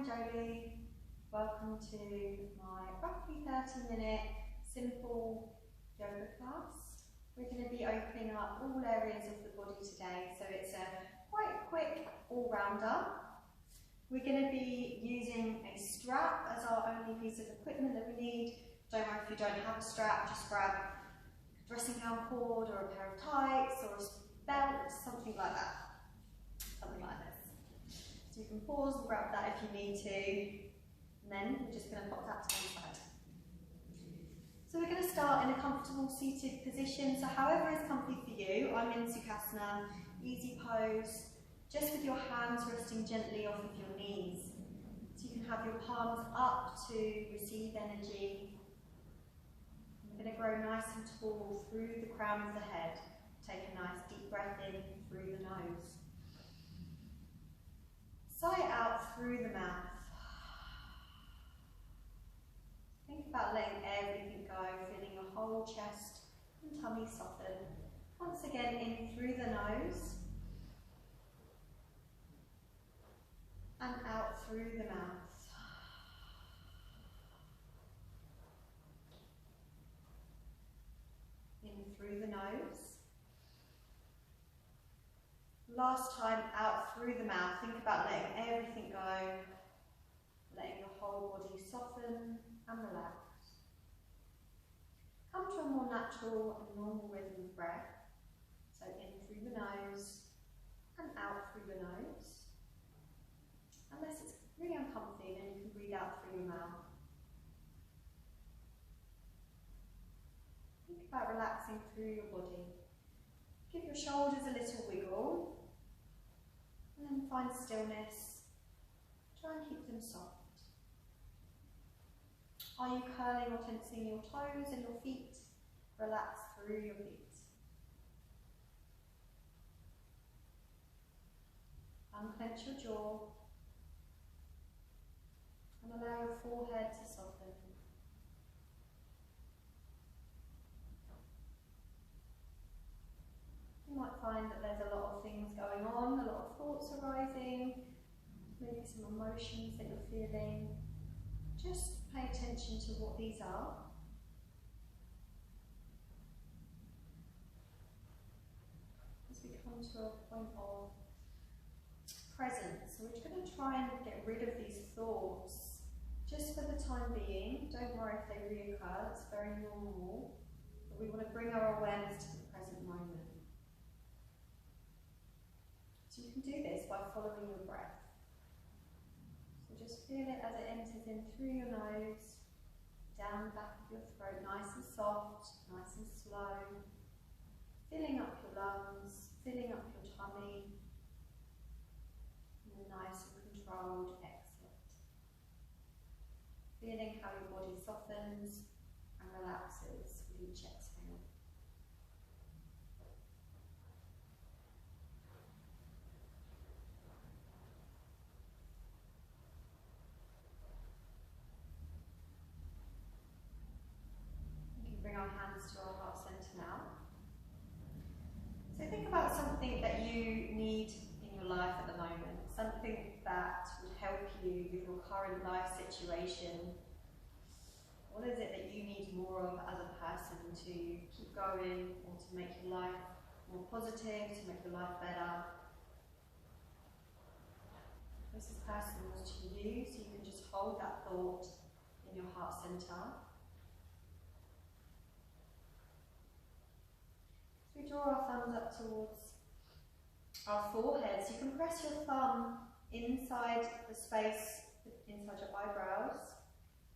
I'm Jolie. Welcome to my roughly 30-minute simple yoga class. We're going to be opening up all areas of the body today, so it's a quite quick all-rounder. We're going to be using a strap as our only piece of equipment that we need. Don't worry if you don't have a strap, just grab a dressing gown cord or a pair of tights or a belt, something like that. Something like this. So you can pause and grab that if you need to, and then we're just going to pop that to one side. So we're going to start in a comfortable seated position, so however is comfy for you. I'm in Sukhasana, easy pose, just with your hands resting gently off of your knees. So you can have your palms up to receive energy. We're going to grow nice and tall through the crown of the head. Take a nice deep breath in through the nose. Sigh out through the mouth. Think about letting everything go, feeling your whole chest and tummy soften. Once again, in through the nose and out through the mouth. In through the nose. Last time, out through the mouth. Think about letting everything go, letting your whole body soften and relax. Come to a more natural and normal rhythm of breath. So in through the nose and out through the nose. Unless it's really uncomfy, then you can breathe out through your mouth. Think about relaxing through your body. Give your shoulders a little wiggle. And then find stillness. Try and keep them soft. Are you curling or tensing your toes and your feet? Relax through your feet. Unclench your jaw. And allow your forehead to soften. You might find that there's a lot of things going on, a lot of thoughts arising, maybe some emotions that you're feeling. Just pay attention to what these are. As we come to a point of presence, so we're going to try and get rid of these thoughts just for the time being. Don't worry if they reoccur, that's very normal. But we want to bring our awareness to the present moment. So you can do this by following your breath. So just feel it as it enters in through your nose, down the back of your throat, nice and soft, nice and slow, filling up your lungs, filling up your tummy, and a nice and controlled exhale. Feeling how your body softens and relaxes with each exhale. Bring our hands to our heart center now. So think about something that you need in your life at the moment, something that would help you with your current life situation. What is it that you need more of as a person to keep going or to make your life more positive, to make your life better? This is personal to you, so you can just hold that thought in your heart center. We draw our thumbs up towards our forehead, so you can press your thumb inside the space, inside your eyebrows,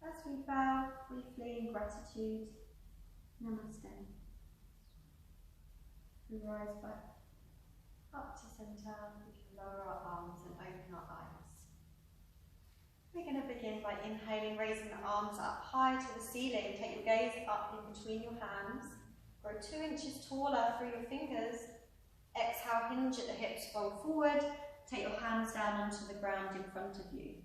as we bow briefly in gratitude. Namaste. We rise back up to centre. We can lower our arms and open our eyes. We're going to begin by inhaling, raising the arms up high to the ceiling. Take your gaze up in between your hands. Grow 2 inches taller through your fingers. Exhale, hinge at the hips, fold forward. Take your hands down onto the ground in front of you.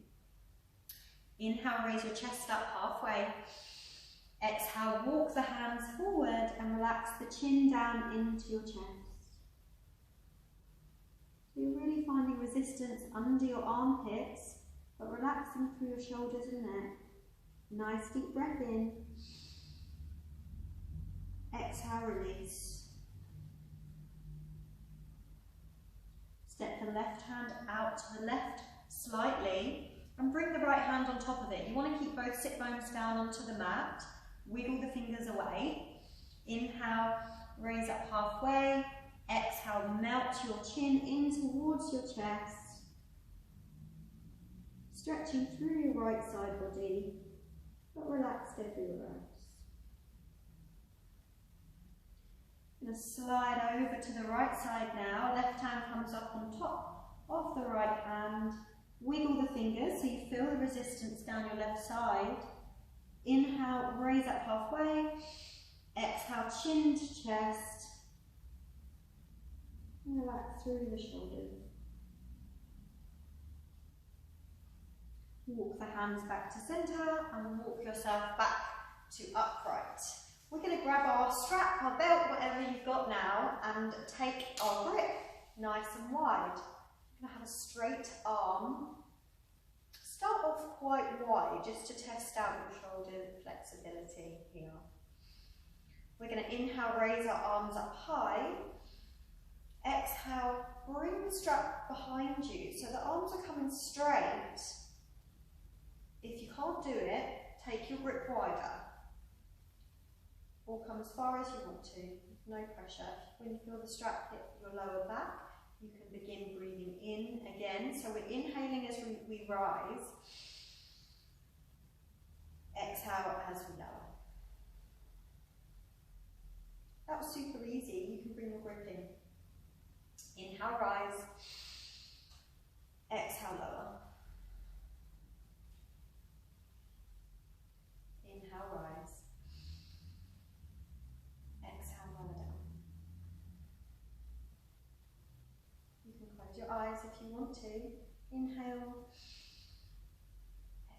Inhale, raise your chest up halfway. Exhale, walk the hands forward and relax the chin down into your chest. So you're really finding resistance under your armpits, but relaxing through your shoulders and neck. Nice deep breath in. Exhale, release. Step the left hand out to the left slightly and bring the right hand on top of it. You want to keep both sit bones down onto the mat. Wiggle the fingers away. Inhale, raise up halfway. Exhale, melt your chin in towards your chest. Stretching through your right side body, but relaxed everywhere else. Going to slide over to the right side now. Left hand comes up on top of the right hand. Wiggle the fingers so you feel the resistance down your left side. Inhale, raise up halfway. Exhale, chin to chest. Relax through the shoulders. Walk the hands back to centre and walk yourself back to upright. We're going to grab our strap, our belt, whatever you've got now, and take our grip nice and wide. We're going to have a straight arm. Start off quite wide just to test out your shoulder flexibility here. We're going to inhale, raise our arms up high. Exhale, bring the strap behind you so the arms are coming straight. If you can't do it, take your grip wider. Or come as far as you want to, no pressure. When you feel the strap hit your lower back, you can begin breathing in again. So we're inhaling as we rise. Exhale as we lower. That was super easy. You can bring your grip in. Inhale, rise. Exhale, lower. Inhale, rise. Exhale, lower down. You can close your eyes if you want to. Inhale.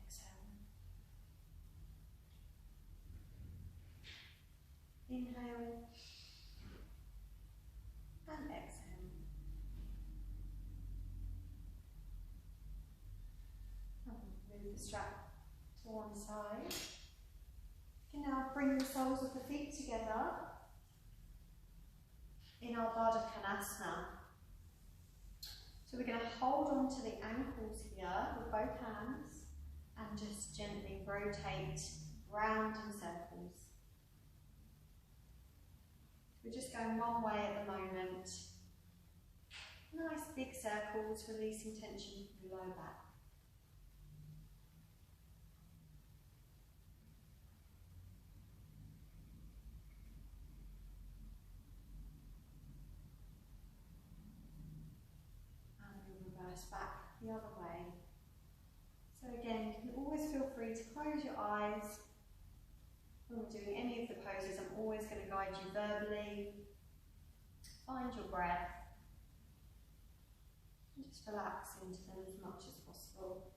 Exhale. Inhale. And exhale. Move the strap to one side. You can now bring the soles of the feet together in our Baddha Konasana. So we're going to hold on to the ankles here with both hands and just gently rotate round in circles. We're just going one way at the moment. Nice big circles, releasing tension from the lower back. And we'll reverse back the other way. So again, you can always feel free to close your eyes. When we're doing any of the poses, I'm always going to guide you verbally. Find your breath. And just relax into them as much as possible.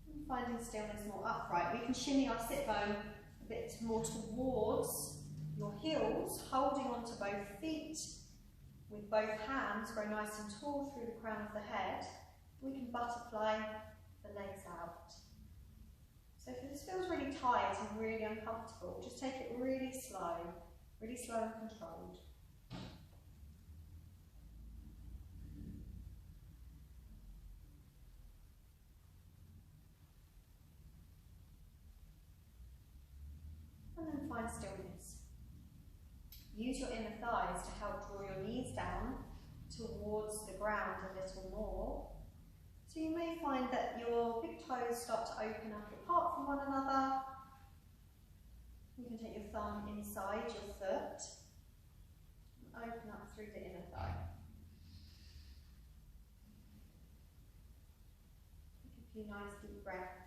And finding stillness more upright. We can shimmy our sit bone a bit more towards your heels, holding onto both feet with both hands. Grow nice and tall through the crown of the head. We can butterfly the legs out. So if this feels really tight and really uncomfortable, just take it really slow and controlled. And then find stillness. Use your inner thighs to help draw your knees down towards the ground a little more. So you may find that your big toes start to open up apart from one another. You can take your thumb inside your foot and open up through the inner thigh. Take a few nice deep breaths.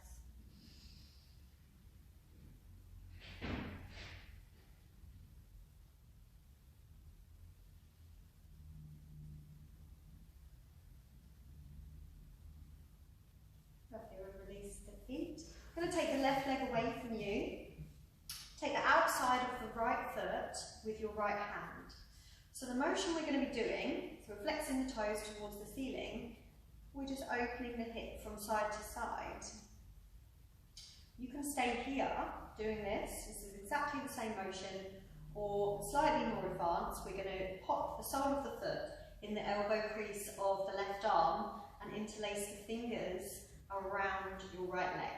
Release the feet. I'm going to take the left leg away from you. Take the outside of the right foot with your right hand. So the motion we're going to be doing, so we're flexing the toes towards the ceiling, we're just opening the hip from side to side. You can stay here doing this. This is exactly the same motion, or slightly more advanced. We're going to pop the sole of the foot in the elbow crease of the left arm and interlace the fingers around your right leg.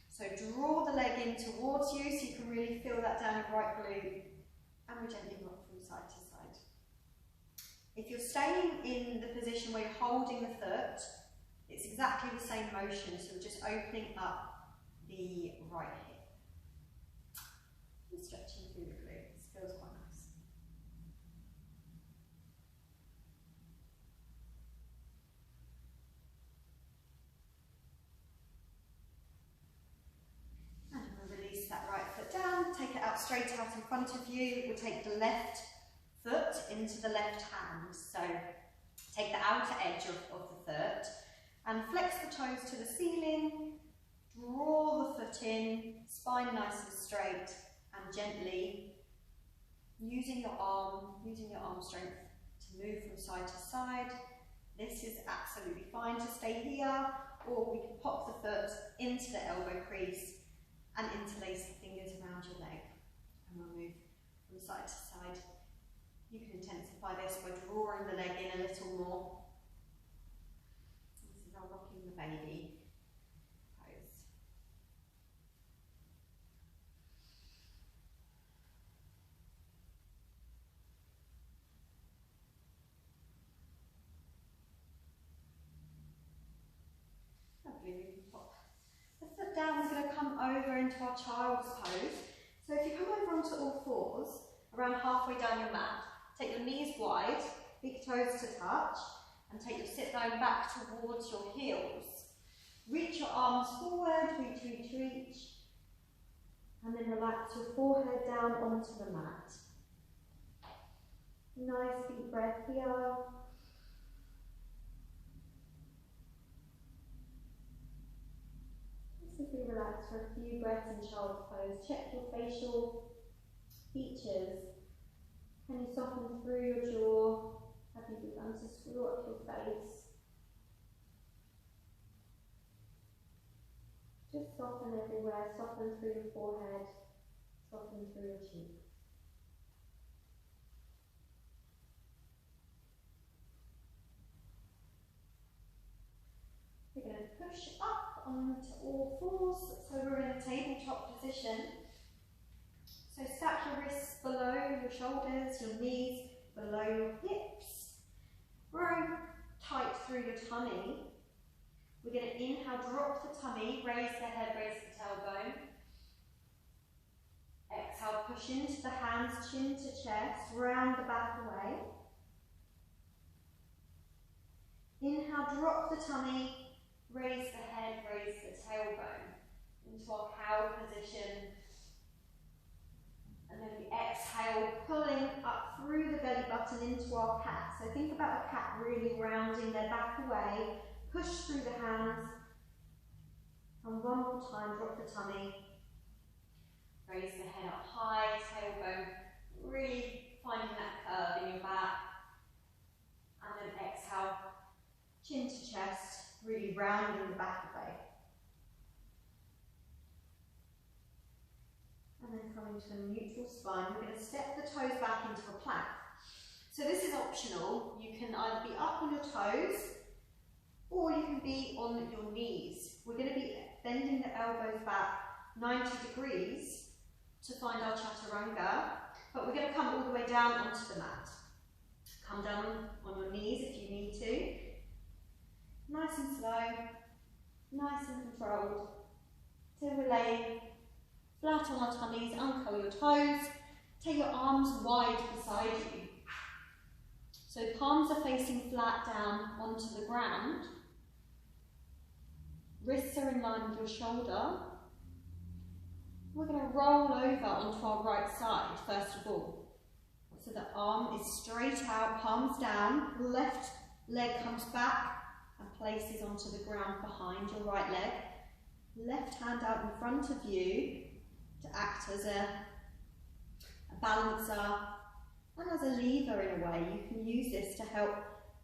So draw the leg in towards you so you can really feel that down your right glute, and we gently rock from side to side. If you're staying in the position where you're holding the foot, it's exactly the same motion, so we're just opening up the right hip and stretching through the glute. This feels quite nice. And we'll release that right foot down, take it out straight out in front of you. We'll take the left foot into the left hand. So take the outer edge of the foot and flex the toes to the ceiling. Draw the foot in, spine nice and straight, and gently, using your arm strength to move from side to side. This is absolutely fine to stay here, or we can pop the foot into the elbow crease and interlace the fingers around your leg. And we'll move from side to side. You can intensify this by drawing the leg in a little more. This is our rocking the baby pose. Lovely, we can pop the foot down. We're going to come over into our child's pose. So if you come over onto all fours, around halfway down your mat, take your knees wide, big toes to touch, and take your sit bone back towards your heels. Reach your arms forward, reach, reach, reach, and then relax your forehead down onto the mat. Nice deep breath here. Just as we relax for a few breaths in child's pose, check your facial features. Can you soften through your jaw? Have you begun to screw up your face? Just soften everywhere, soften through your forehead, soften through your cheeks. We're going to push up onto all fours, so we're in a tabletop position. So stack your wrists below your shoulders, your knees below your hips. Grow tight through your tummy. We're going to inhale, drop the tummy, raise the head, raise the tailbone. Exhale, push into the hands, chin to chest, round the back away. Inhale, drop the tummy, raise the head, raise the tailbone into our cow position. And then we exhale, pulling up through the belly button into our cat. So think about a cat really rounding their back away. Push through the hands. And one more time, drop the tummy. Raise the head up high, tailbone. Really finding that curve in your back. And then exhale, chin to chest, really rounding the back away. And then coming to a neutral spine, we're going to step the toes back into a plank. So this is optional. You can either be up on your toes, or you can be on your knees. We're going to be bending the elbows back 90 degrees to find our chaturanga, but we're going to come all the way down onto the mat. Come down on your knees if you need to. Nice and slow, nice and controlled, till we're laying flat on our tummies, uncurl your toes, take your arms wide beside you. So palms are facing flat down onto the ground. Wrists are in line with your shoulder. We're going to roll over onto our right side, first of all. So the arm is straight out, palms down, left leg comes back and places onto the ground behind your right leg. Left hand out in front of you to act as a balancer and as a lever in a way. You can use this to help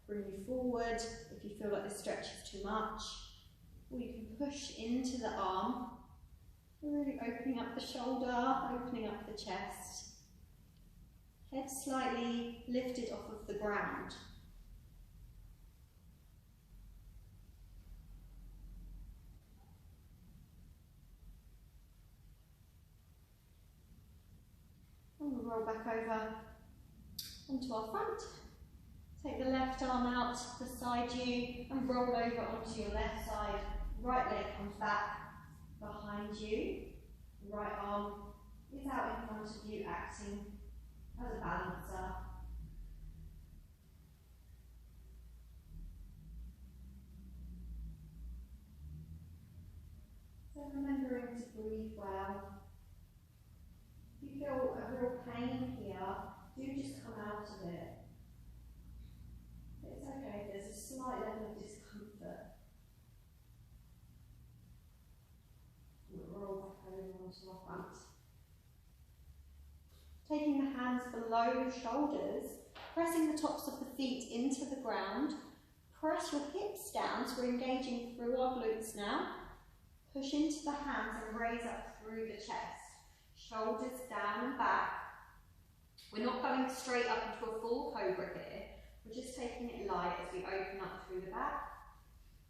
bring you forward if you feel like the stretch is too much. Or you can push into the arm, really opening up the shoulder, opening up the chest. Head slightly lifted off of the ground. And we'll roll back over onto our front. Take the left arm out beside you and roll over onto your left side. Right leg comes back behind you. Right arm is out in front of you, acting as a balancer. So remembering to breathe well. If you feel a real pain here, do just come out of it. It's okay if there's a slight level of discomfort. We'll roll back over onto our front. Taking the hands below your shoulders, pressing the tops of the feet into the ground. Press your hips down, so we're engaging through our glutes now. Push into the hands and raise up through the chest. Shoulders down and back. We're not going straight up into a full cobra here. We're just taking it light as we open up through the back.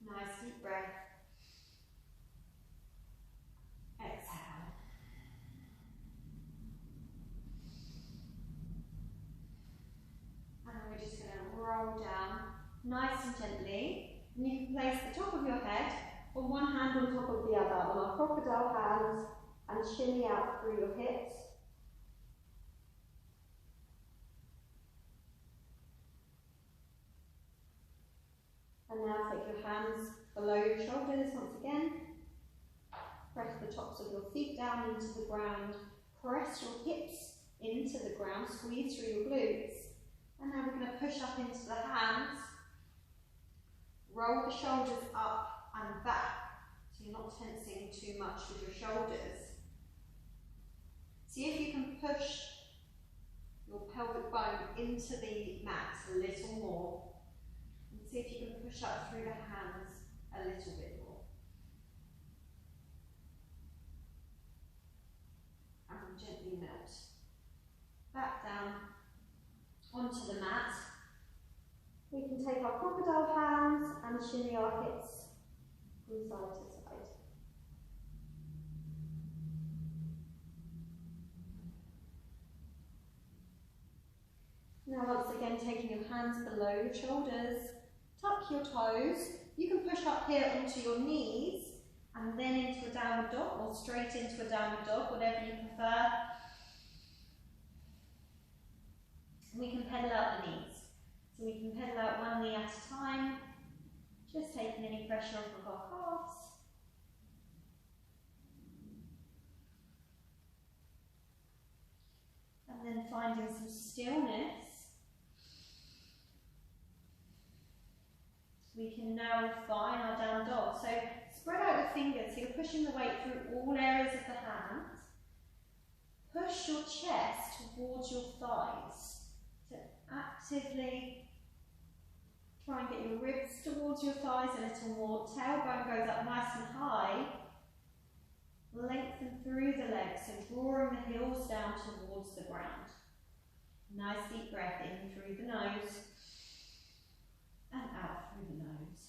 Nice deep breath. Exhale. And we're just going to roll down nice and gently. And you can place the top of your head on one hand on top of the other on our crocodile hands and shimmy out through your hips. And now take your hands below your shoulders once again. Press the tops of your feet down into the ground. Press your hips into the ground. Squeeze through your glutes. And now we're going to push up into the hands. Roll the shoulders up and back. So you're not tensing too much with your shoulders. See if you can push your pelvic bone into the mat a little more. See if you can push up through the hands a little bit more. And gently melt. Back down onto the mat. We can take our crocodile hands and shimmy our hips from side to side. Now once again taking your hands below your shoulders. Tuck your toes. You can push up here onto your knees and then into a downward dog or straight into a downward dog, whatever you prefer. We can pedal out the knees. So we can pedal out one knee at a time, just taking any pressure off of our calves. And then finding some stillness. We can now refine our down dog. So spread out your fingers, so you're pushing the weight through all areas of the hands. Push your chest towards your thighs. So actively try and get your ribs towards your thighs a little more. Tailbone goes up nice and high. Lengthen through the legs, so drawing the heels down towards the ground. Nice deep breath in through the nose. And out through the nose.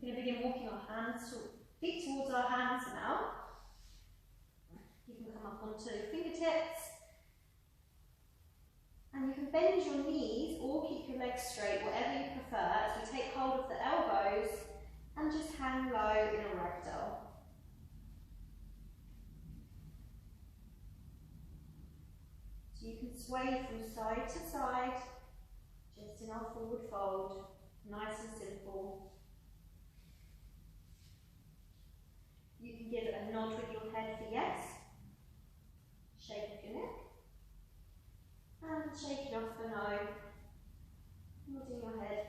We're going to begin walking our feet towards our hands now. You can come up onto your fingertips. And you can bend your knees or keep your legs straight, whatever you prefer, as we take hold of the elbows and just hang low in a ragdoll. So you can sway from side to side, just in our forward fold, nice and simple. You can give a nod with your head for yes, shake your neck, and shake it off for no, nodding your head.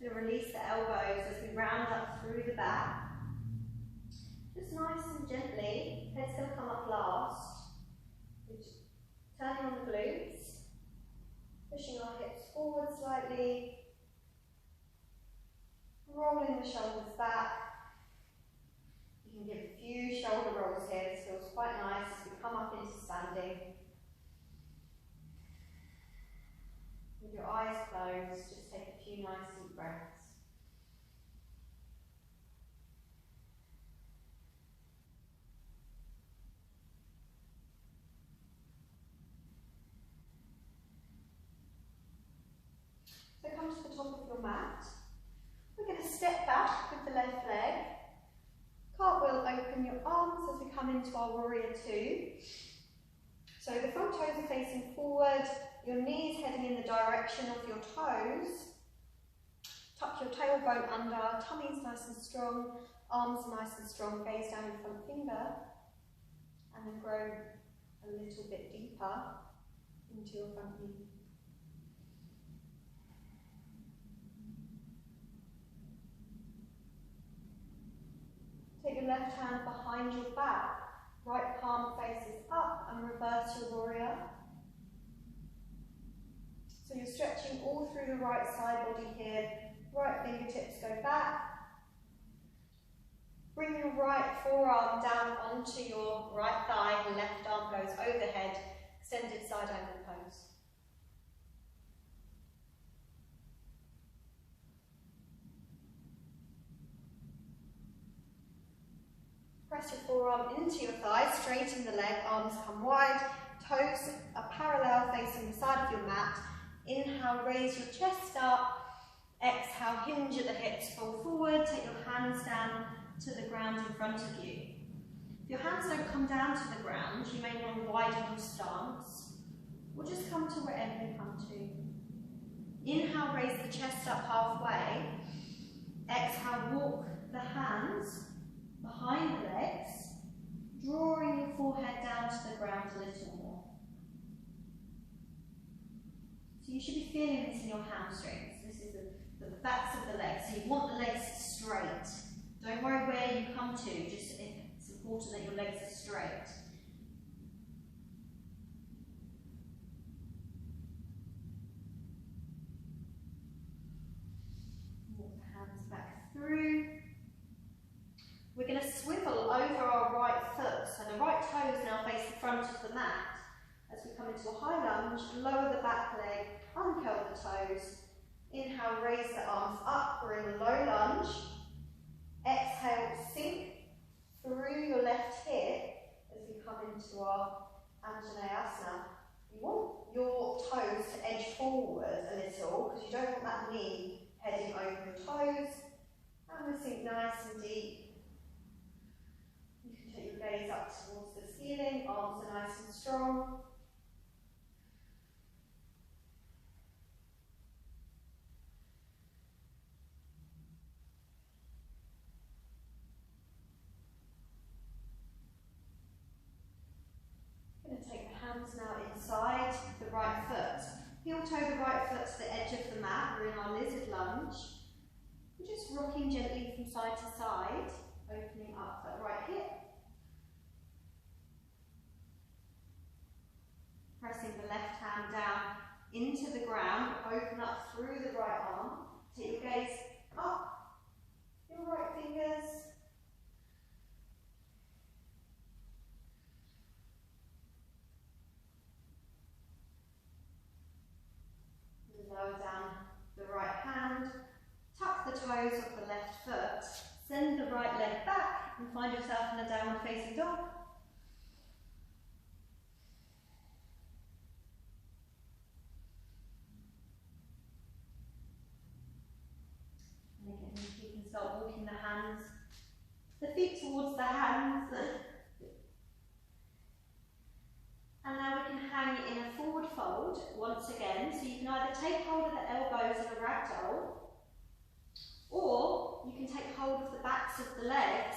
We'll release the elbows as we round up through the back. Just nice and gently, head's going to come up last. Turning on the glutes, pushing our hips forward slightly, rolling the shoulders back. You can give a few shoulder rolls here. This feels quite nice as we come up into standing. With your eyes closed, just take a few nice deep breaths. So come to the top of your mat. We're going to step back with the left leg. Cartwheel, open your arms as we come into our warrior two. So the front toes are facing forward, your knees heading in the direction of your toes. Tuck your tailbone under, tummy's nice and strong, arms nice and strong, gaze down your front finger, and then grow a little bit deeper into your front knee. Take your left hand behind your back, right palm faces up, and reverse your warrior. So you're stretching all through the right side body here. Right fingertips go back. Bring your right forearm down onto your right thigh, the left arm goes overhead, extended side angle pose. Press your forearm into your thigh, straighten the leg, arms come wide, toes are parallel facing the side of your mat. Inhale, raise your chest up. Exhale, hinge at the hips, fall forward, take your hands down to the ground in front of you. If your hands don't come down to the ground, you may want to widen your stance, or just come to wherever you come to. Inhale, raise the chest up halfway. Exhale, walk the hands behind the legs, drawing your forehead down to the ground a little more. So you should be feeling this in your hamstrings. This is the backs of the legs. So you want the legs straight. Don't worry where you come to, just it's important that your legs are straight. Walk the hands back through. We're going to swivel over our right foot, so the right toes now face the front of the mat. As we come into a high lunge, lower the back leg, uncurl the toes. Inhale, raise the arms up, we're in a low lunge. Exhale, sink through your left hip as we come into our Anjaneyasana. You want your toes to edge forward a little because you don't want that knee heading over your toes. And we sink nice and deep. You can take your gaze up towards the ceiling, arms are nice and strong. Going to take the hands now inside the right foot. Heel toe the right foot to the edge of the mat. We're in our lizard lunge. We're just rocking gently from side to side, opening up that right hip. Pressing the left hand down into the ground, open up through the right arm. Take your gaze up, your right fingers. Lower down the right hand, tuck the toes of the left foot, send the right leg back and find yourself in a downward facing dog. And again, you can start walking the hands, the feet towards the hands. And now we can hang in a forward fold once again. So you can either take hold of the elbows in a ragdoll, or you can take hold of the backs of the legs,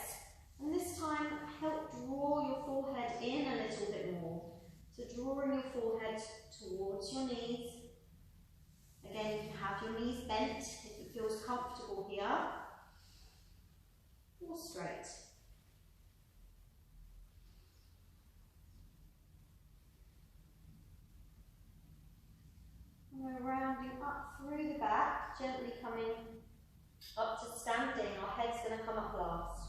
and this time help draw your forehead in a little bit more. So drawing your forehead towards your knees. Again, you can have your knees bent if it feels comfortable here, or straight. gently coming up to standing. Our head's going to come up last.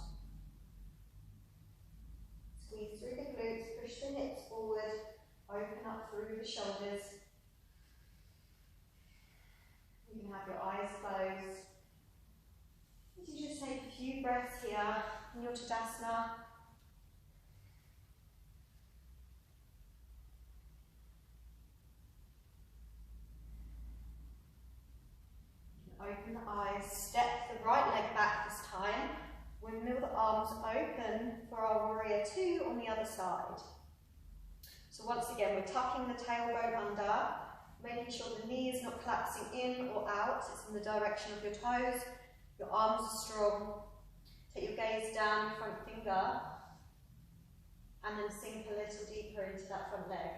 Squeeze through the glutes, push the hips forward, open up through the shoulders. You can have your eyes closed. You just take a few breaths here in your Tadasana. Open the eyes, step the right leg back this time. Windmill the arms open for our warrior two on the other side. So once again, we're tucking the tailbone under, making sure the knee is not collapsing in or out, it's in the direction of your toes. Your arms are strong. Take your gaze down your front finger, and then sink a little deeper into that front leg.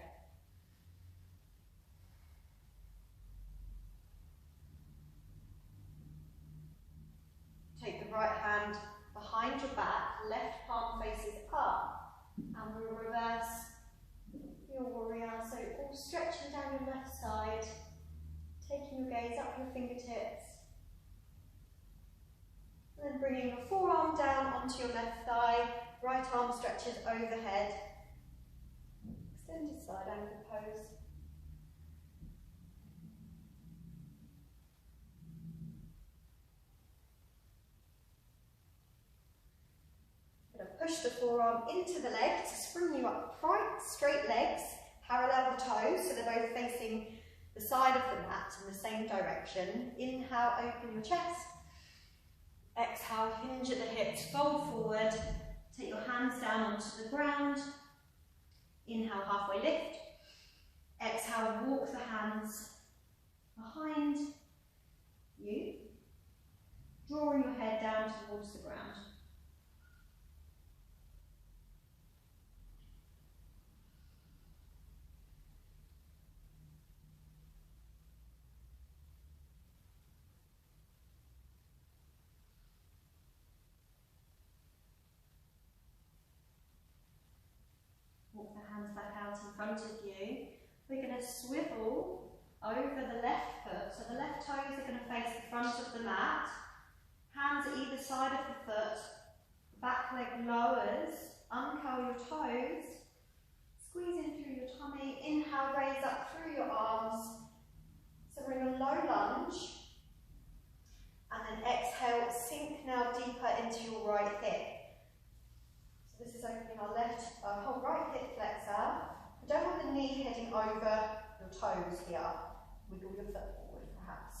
Take the right hand behind your back, left palm faces up, and we'll reverse your warrior. So all stretching down your left side, taking your gaze up your fingertips, and then bringing your forearm down onto your left thigh, right arm stretches overhead. Extended side angle pose. Push the forearm into the leg to spring you up upright, straight legs, parallel the toes so they're both facing the side of the mat in the same direction. Inhale, open your chest. Exhale, hinge at the hips, fold forward. Take your hands down onto the ground. Inhale, halfway lift. Exhale, walk the hands behind you, drawing your head down towards the ground. Walk the hands back out in front of you. We're going to swivel over the left foot. So the left toes are going to face the front of the mat. Hands at either side of the foot. Back leg lowers. Uncurl your toes. Squeeze in through your tummy. Inhale, raise up through your arms. So we're in a low lunge. And then exhale, sink now deeper into your right hip. So this is opening our whole right hip flexor. We don't want the knee heading over your toes here. Wiggle your foot forward perhaps.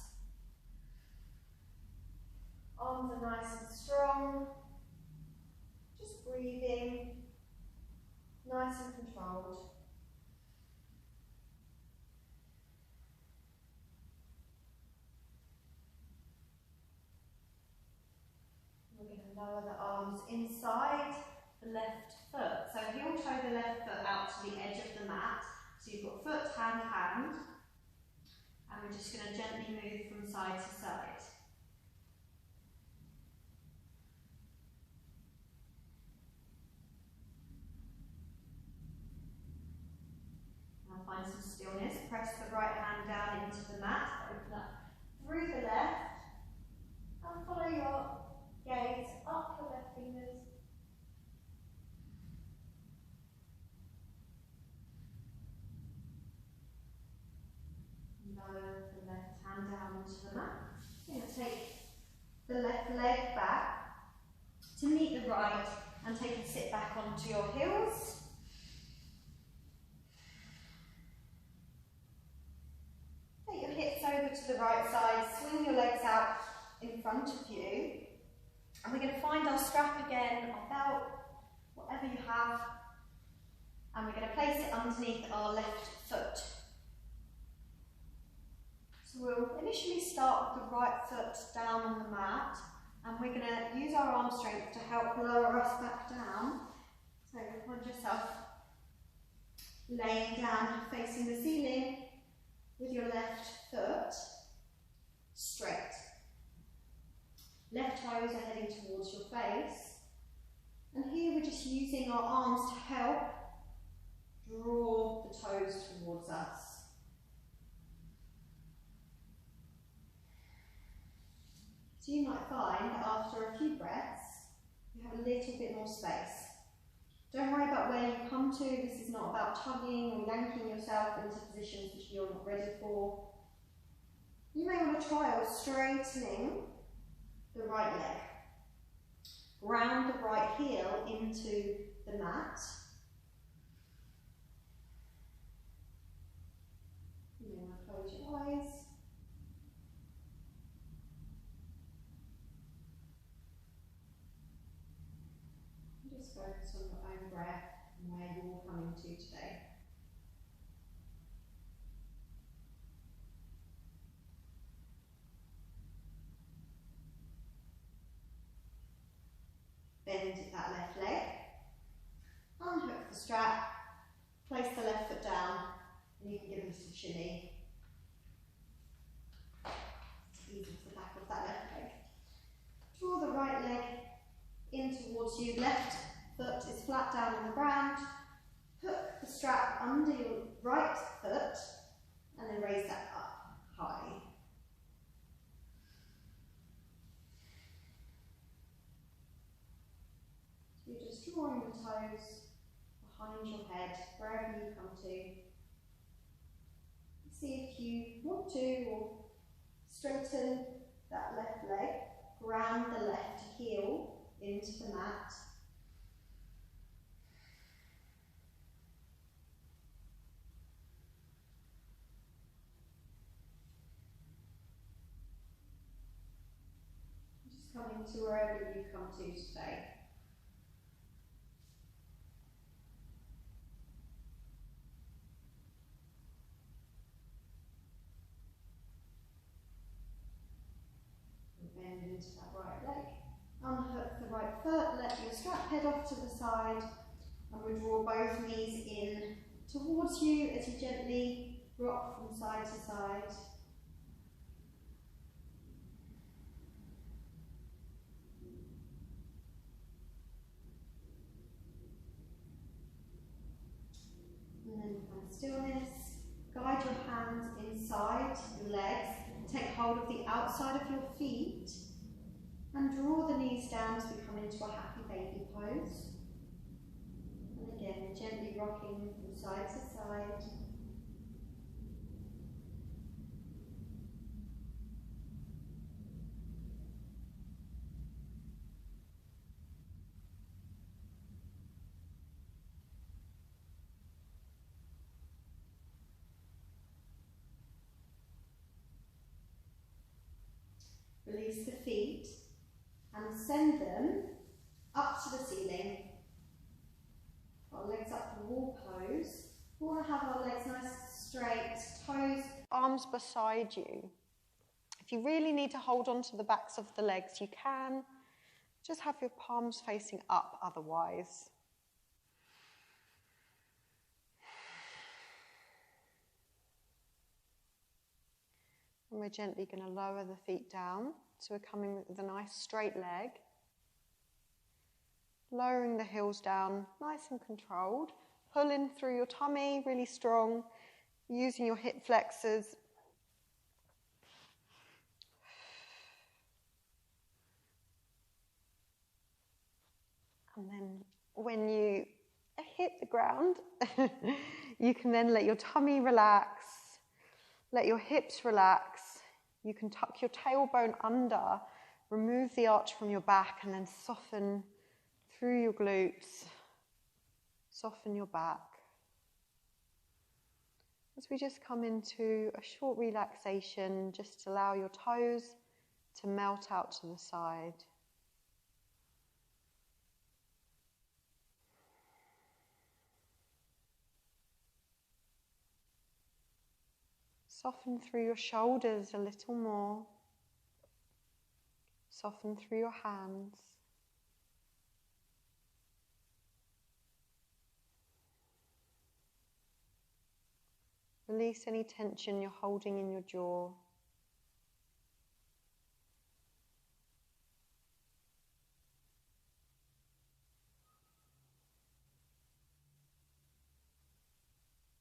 Arms are nice and strong. Just breathing. Nice and controlled. We're going to lower the arms inside the left foot. So heel toe the left foot out to the edge of the mat. So you've got foot, hand, hand. And we're just going to gently move from side to side. Now find some stillness. Press the right hand down into the mat. Open up through the left. And follow your gaze up the left fingers. Lower the left hand down into the mat. You're going to take the left leg back to meet the right and take a sit back onto your heels. Take your hips over to the right side, swing your legs out in front of you. And we're going to find our strap again, our belt, whatever you have. And we're going to place it underneath our left foot. So we'll initially start with the right foot down on the mat, and we're going to use our arm strength to help lower us back down. So find yourself laying down, facing the ceiling with your left foot straight. Left toes are heading towards your face, and here we're just using our arms to help draw the toes towards us. So you might find that after a few breaths, you have a little bit more space. Don't worry about where you come to. This is not about tugging or yanking yourself into positions which you're not ready for. You may want to try straightening the right leg. Ground the right heel into the mat. You may want to close your eyes. And just focus on your own breath and where you're coming to today. Bend that left leg, unhook the strap, place the left foot down, and you can give a little shimmy. Ease into the back of that left leg. Draw the right leg in towards you, left foot is flat down on the ground, hook the strap under your right foot, and then raise that up high. You're just drawing the toes behind your head, wherever you come to. See if you want to, or straighten that left leg, ground the left heel into the mat. Just coming to wherever you come to today. Bend into that right leg. Unhook the right foot, let your strap head off to the side, and we draw both knees in towards you as you gently rock from side to side. And then find stillness. Guide your hands inside your legs. Take hold of the outside of your feet and draw the knees down as we come into a happy baby pose. And again, gently rocking from side to side. Release the feet and send them up to the ceiling. Our legs up the wall pose. We want to have our legs nice and straight, toes, arms beside you. If you really need to hold on to the backs of the legs, you can. Just have your palms facing up otherwise. And we're gently going to lower the feet down. So we're coming with a nice straight leg. Lowering the heels down, nice and controlled. Pulling through your tummy, really strong. Using your hip flexors. And then when you hit the ground, you can then let your tummy relax. Let your hips relax. You can tuck your tailbone under, remove the arch from your back, and then soften through your glutes. Soften your back. As we just come into a short relaxation, just allow your toes to melt out to the side. Soften through your shoulders a little more. Soften through your hands. Release any tension you're holding in your jaw.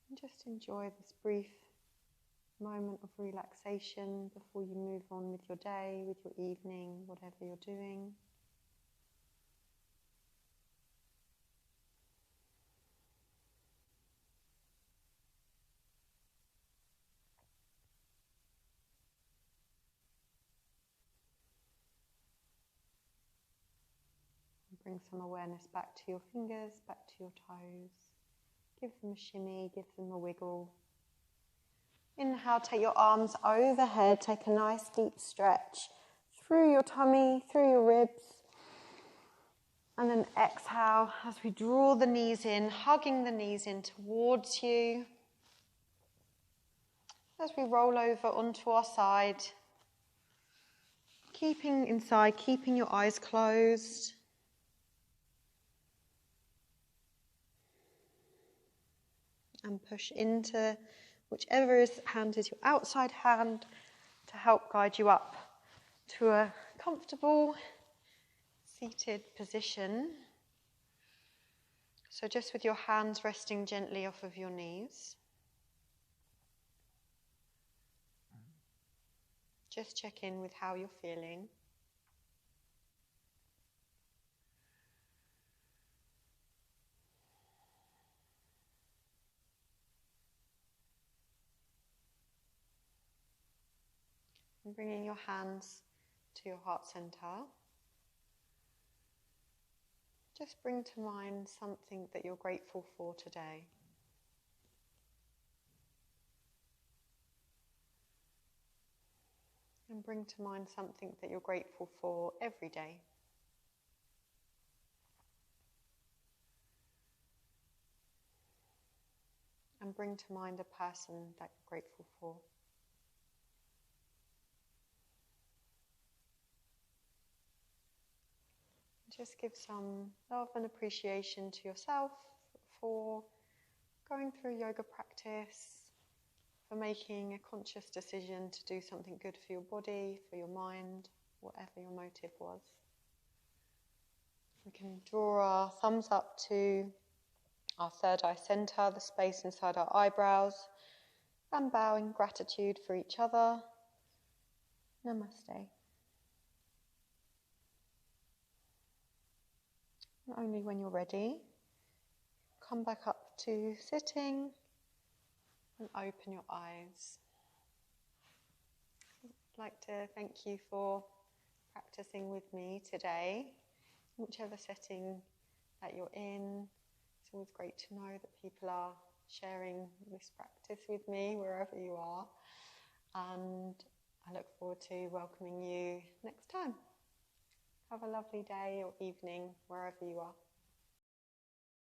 And just enjoy this brief moment of relaxation before you move on with your day, with your evening, whatever you're doing. Bring some awareness back to your fingers, back to your toes. Give them a shimmy, give them a wiggle. Inhale, take your arms overhead, take a nice deep stretch through your tummy, through your ribs. And then exhale as we draw the knees in, hugging the knees in towards you. As we roll over onto our side, keeping inside, keeping your eyes closed. And push into whichever hand is your outside hand to help guide you up to a comfortable seated position. So just with your hands resting gently off of your knees. Just check in with how you're feeling. And bringing your hands to your heart center. Just bring to mind something that you're grateful for today. And bring to mind something that you're grateful for every day. And bring to mind a person that you're grateful for. Just give some love and appreciation to yourself for going through yoga practice, for making a conscious decision to do something good for your body, for your mind, whatever your motive was. We can draw our thumbs up to our third eye center, the space inside our eyebrows, and bow in gratitude for each other. Namaste. And only when you're ready, come back up to sitting and open your eyes. I'd like to thank you for practicing with me today, whichever setting that you're in. It's always great to know that people are sharing this practice with me wherever you are, and I look forward to welcoming you next time. Have a lovely day or evening wherever you are.